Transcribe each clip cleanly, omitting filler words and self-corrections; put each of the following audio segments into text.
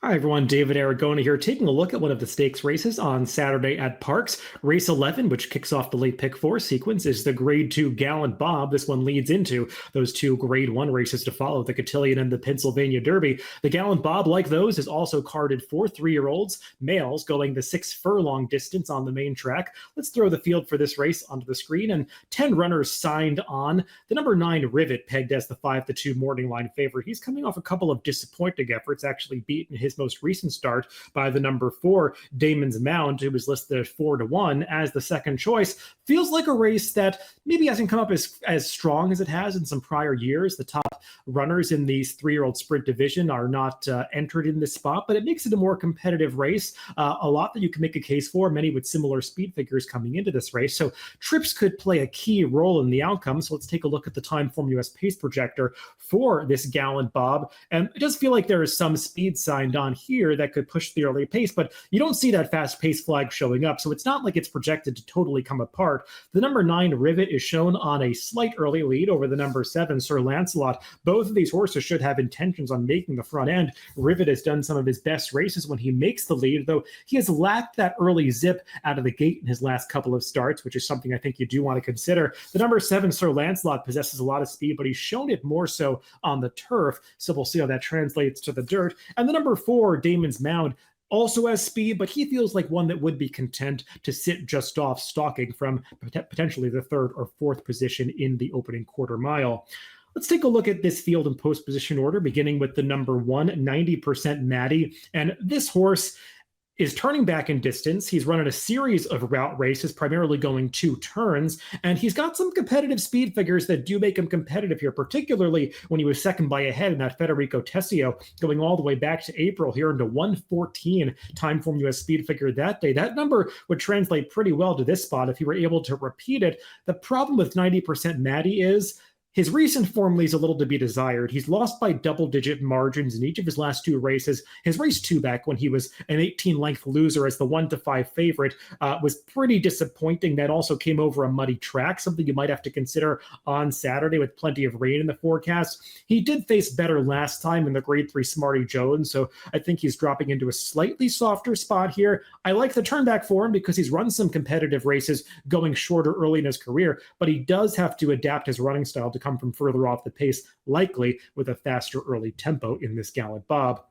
Hi everyone, David Aragona here, taking a look at one of the stakes races on Saturday at Parx. Race 11, which kicks off the late pick 4 sequence, is the Grade 2 Gallant Bob. This one leads into those two Grade 1 races to follow, the Cotillion and the Pennsylvania Derby. The Gallant Bob, like those, is also carded for 3-year-olds, males, going the 6 furlong distance on the main track. Let's throw the field for this race onto the screen, and 10 runners signed on. The number 9 Rivet, pegged as the 5-2 morning line favorite. He's coming off a couple of disappointing efforts, actually beaten his most recent start by the number 4 Damon's Mound, who was listed at 4-1 as the second choice. Feels like a race that maybe hasn't come up as strong as it has in some prior years. The top runners in these 3-year-old sprint division are not entered in this spot, but it makes it a more competitive race. A lot that you can make a case for, many with similar speed figures coming into this race. So trips could play a key role in the outcome. So let's take a look at the Timeform US pace projector for this Gallant Bob. And it does feel like there is some speed signed on here that could push the early pace, but you don't see that fast pace flag showing up. So it's not like it's projected to totally come apart. The number 9 Rivet is shown on a slight early lead over the number 7 Sir Lancelot. Both of these horses should have intentions on making the front end. Rivet has done some of his best races when he makes the lead, though he has lacked that early zip out of the gate in his last couple of starts, which is something I think you do want to consider. The number 7 Sir Lancelot possesses a lot of speed, but he's shown it more so on the turf, so we'll see how that translates to the dirt. And the number 4 Damon's Mound also has speed, but he feels like one that would be content to sit just off, stalking from potentially the 3rd or 4th position in the opening quarter mile. Let's take a look at this field in post position order, beginning with the number 1, 90% Maddie. And this horse is turning back in distance. He's running a series of route races, primarily going 2 turns, and he's got some competitive speed figures that do make him competitive here, particularly when he was second by a head in that Federico Tessio, going all the way back to April here into 114 Timeform US speed figure that day. That number would translate pretty well to this spot if he were able to repeat it. The problem with 90% Maddie is his recent form leaves a little to be desired. He's lost by double-digit margins in each of his last 2 races. His race 2 back, when he was an 18-length loser as the 1-5 favorite, was pretty disappointing. That also came over a muddy track, something you might have to consider on Saturday with plenty of rain in the forecast. He did face better last time in the Grade 3 Smarty Jones, so I think he's dropping into a slightly softer spot here. I like the turnback for him because he's run some competitive races going shorter early in his career, but he does have to adapt his running style to come from further off the pace, likely with a faster early tempo in this Gallant Bob.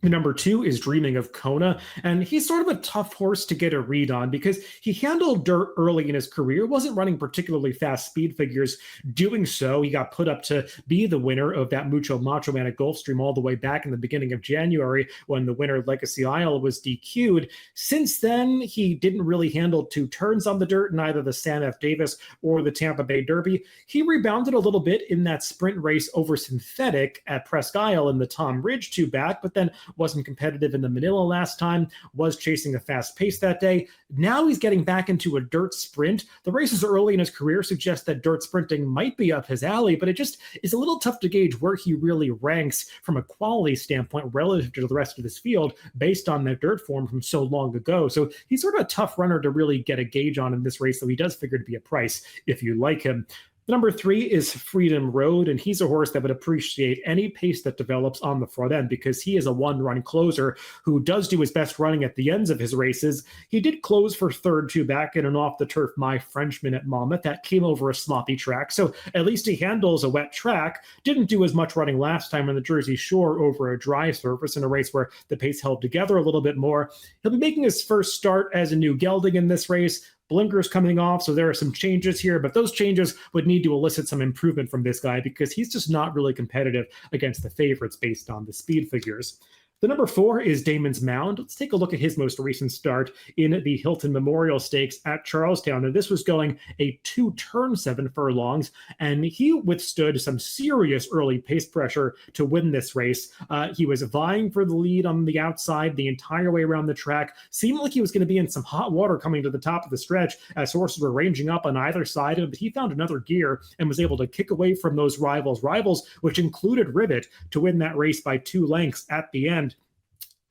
The number 2 is Dreaming of Kona, and he's sort of a tough horse to get a read on because he handled dirt early in his career, wasn't running particularly fast speed figures. Doing so, he got put up to be the winner of that Mucho Macho Man at Gulfstream all the way back in the beginning of January when the winner, Legacy Isle, was DQ'd. Since then, he didn't really handle 2 turns on the dirt in either the San F. Davis or the Tampa Bay Derby. He rebounded a little bit in that sprint race over synthetic at Presque Isle in the Tom Ridge 2 back, but then wasn't competitive in the Manila last time, was chasing a fast pace that day. Now he's getting back into a dirt sprint. The races early in his career suggest that dirt sprinting might be up his alley, but it just is a little tough to gauge where he really ranks from a quality standpoint relative to the rest of this field based on that dirt form from so long ago. So he's sort of a tough runner to really get a gauge on in this race, though he does figure to be a price if you like him. Number 3 is Freedom Road, and he's a horse that would appreciate any pace that develops on the front end because he is a one-run closer who does do his best running at the ends of his races. He did close for 3rd 2 back in an off-the-turf My Frenchman at Monmouth. That came over a sloppy track, so at least he handles a wet track. Didn't do as much running last time on the Jersey Shore over a dry surface in a race where the pace held together a little bit more. He'll be making his first start as a new gelding in this race. Blinkers coming off, so there are some changes here, but those changes would need to elicit some improvement from this guy because he's just not really competitive against the favorites based on the speed figures. The number 4 is Damon's Mound. Let's take a look at his most recent start in the Hilton Memorial Stakes at Charlestown. And this was going a 2-turn 7 furlongs, and he withstood some serious early pace pressure to win this race. He was vying for the lead on the outside the entire way around the track. Seemed like he was going to be in some hot water coming to the top of the stretch as horses were ranging up on either side of him, but he found another gear and was able to kick away from those rivals, which included Rivet, to win that race by 2 lengths at the end.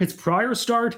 His prior start,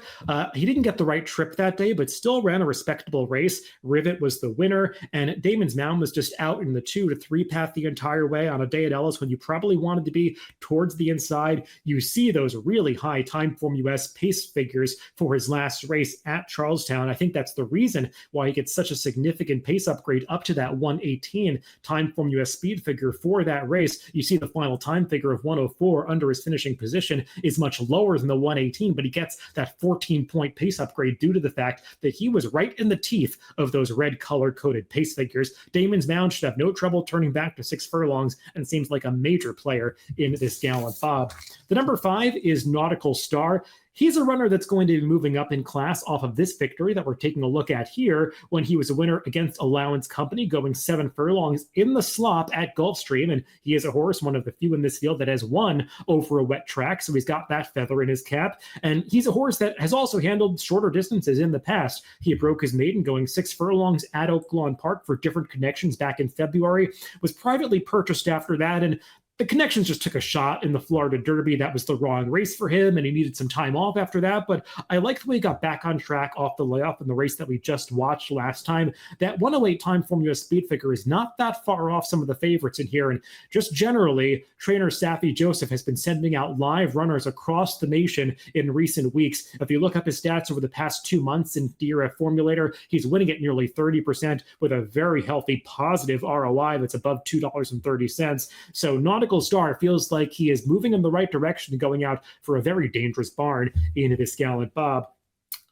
he didn't get the right trip that day, but still ran a respectable race. Rivet was the winner, and Damon's Mound was just out in the 2 to 3 path the entire way on a day at Ellis when you probably wanted to be towards the inside. You see those really high Timeform US pace figures for his last race at Charlestown. I think that's the reason why he gets such a significant pace upgrade up to that 118 Timeform US speed figure for that race. You see the final time figure of 104 under his finishing position is much lower than the 118, but he gets that 14-point pace upgrade due to the fact that he was right in the teeth of those red color-coded pace figures. Damon's Mound should have no trouble turning back to 6 furlongs and seems like a major player in this Gallant Bob. The number 5 is Nautical Star. He's a runner that's going to be moving up in class off of this victory that we're taking a look at here when he was a winner against Allowance Company, going 7 furlongs in the slop at Gulfstream. And he is a horse, one of the few in this field that has won over a wet track. So he's got that feather in his cap. And he's a horse that has also handled shorter distances in the past. He broke his maiden going 6 furlongs at Oaklawn Park for different connections back in February, was privately purchased after that, and the Connections just took a shot in the Florida Derby. That was the wrong race for him, and he needed some time off after that. But I liked the way he got back on track off the layoff in the race that we just watched last time. That 108 Timeform US speed figure is not that far off some of the favorites in here. And just generally, trainer Safi Joseph has been sending out live runners across the nation in recent weeks. If you look up his stats over the past 2 months in DRF Formulator, he's winning at nearly 30% with a very healthy positive ROI that's above $2.30. So Nautical Star feels like he is moving in the right direction, going out for a very dangerous barn in this Gallant Bob.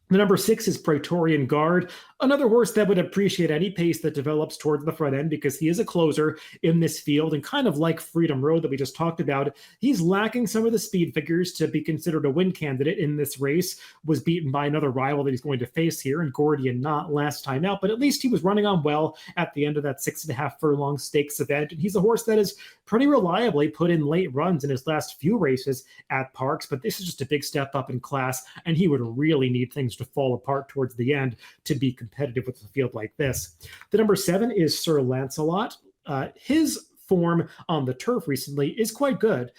The number 6 is Praetorian Guard, another horse that would appreciate any pace that develops towards the front end because he is a closer in this field, and kind of like Freedom Road that we just talked about, he's lacking some of the speed figures to be considered a win candidate in this race. Was beaten by another rival that he's going to face here, and Gordian Knot last time out, but at least he was running on well at the end of that 6.5 furlong stakes event, and he's a horse that has pretty reliably put in late runs in his last few races at Parx, but this is just a big step up in class, and he would really need things to fall apart towards the end to be competitive with a field like this. The number 7 is Sir Lancelot. His form on the turf recently is quite good.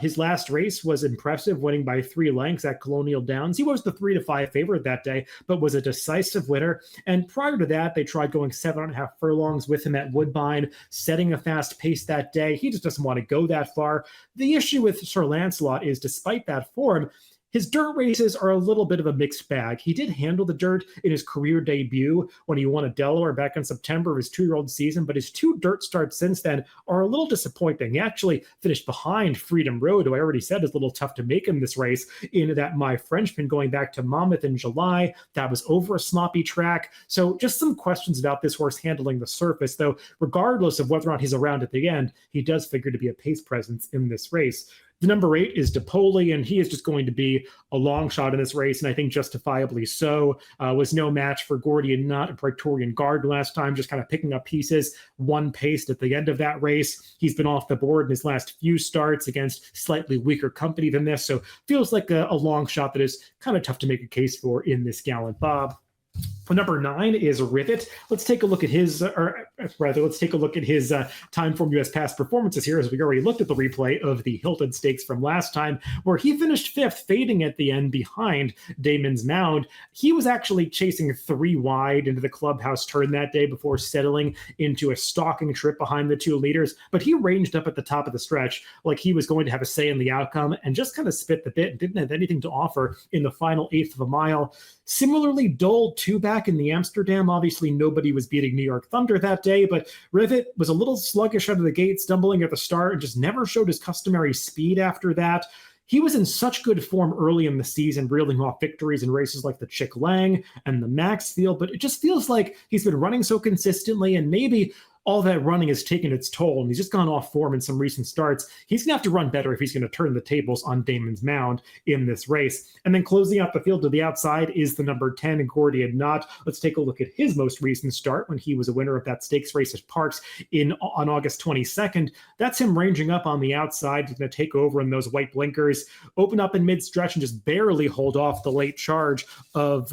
His last race was impressive, winning by 3 lengths at Colonial Downs. He was the 3-5 favorite that day, but was a decisive winner. And prior to that, they tried going 7.5 furlongs with him at Woodbine, setting a fast pace that day. He just doesn't want to go that far. The issue with Sir Lancelot is, despite that form, his dirt races are a little bit of a mixed bag. He did handle the dirt in his career debut when he won a Delaware back in September of his 2-year-old season, but his 2 dirt starts since then are a little disappointing. He actually finished behind Freedom Road, who I already said is a little tough to make him this race, in that My Frenchman going back to Monmouth in July. That was over a sloppy track. So just some questions about this horse handling the surface, though regardless of whether or not he's around at the end, he does figure to be a pace presence in this race. The number 8 is DePoli, and he is just going to be a long shot in this race, and I think justifiably so. Was no match for Gordian Knot and Praetorian Guard last time, just kind of picking up pieces, one paced at the end of that race. He's been off the board in his last few starts against slightly weaker company than this, so feels like a long shot that is kind of tough to make a case for in this Gallant Bob. Number 9 is Rivet. Let's take a look at his, let's take a look at his Timeform US past performances here, as we already looked at the replay of the Hilton Stakes from last time, where he finished 5th, fading at the end behind Damon's Mound. He was actually chasing 3 wide into the clubhouse turn that day before settling into a stalking trip behind the 2 leaders, but he ranged up at the top of the stretch like he was going to have a say in the outcome and just kind of spit the bit and didn't have anything to offer in the final 1/8 of a mile. Similarly dull 2-back in the Amsterdam. Obviously, nobody was beating New York Thunder that day, but Rivet was a little sluggish out of the gate, stumbling at the start, and just never showed his customary speed after that. He was in such good form early in the season, reeling off victories in races like the Chick Lang and the Maxfield, but it just feels like he's been running so consistently, and maybe all that running has taken its toll, and he's just gone off form in some recent starts. He's going to have to run better if he's going to turn the tables on Damon's Mound in this race. And then closing out the field to the outside is the number 10, Gordian Knot. Let's take a look at his most recent start when he was a winner of that stakes race at Parx on August 22nd. That's him ranging up on the outside. He's going to take over in those white blinkers, open up in mid-stretch, and just barely hold off the late charge of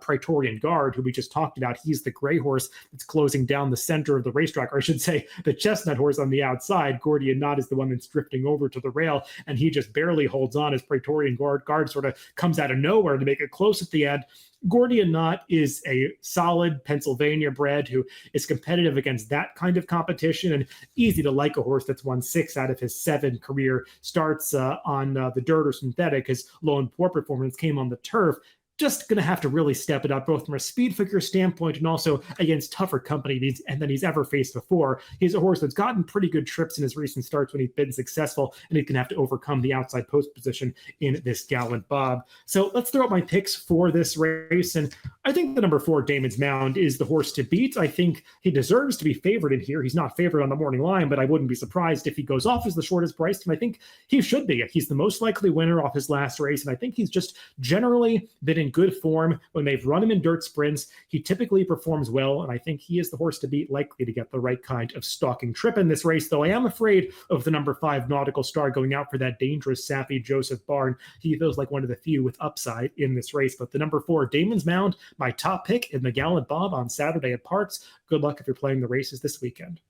Praetorian Guard, who we just talked about. He's the gray horse that's closing down the center of the racetrack, or I should say the chestnut horse on the outside. Gordian Knot is the one that's drifting over to the rail, and he just barely holds on as Praetorian Guard sort of comes out of nowhere to make it close at the end. Gordian Knot is a solid Pennsylvania bred who is competitive against that kind of competition, and easy to like a horse that's won 6 out of his 7 career starts on the dirt or synthetic. His lone poor performance came on the turf. Just going to have to really step it up, both from a speed figure standpoint and also against tougher company than he's ever faced before. He's a horse that's gotten pretty good trips in his recent starts when he's been successful, and he's going to have to overcome the outside post position in this Gallant Bob. So let's throw out my picks for this race, and I think the number 4, Damon's Mound, is the horse to beat. I think he deserves to be favored in here. He's not favored on the morning line, but I wouldn't be surprised if he goes off as the shortest priced, and I think he should be. He's the most likely winner off his last race, and I think he's just generally been in good form when they've run him in dirt sprints. He typically performs well, and I think he is the horse to beat, likely to get the right kind of stalking trip in this race, though I am afraid of the number 5, Nautical Star, going out for that dangerous, sappy Joseph Barn. He feels like one of the few with upside in this race, but the number 4, Damon's Mound, my top pick in the Gallant Bob on Saturday at Parx. Good luck if you're playing the races this weekend.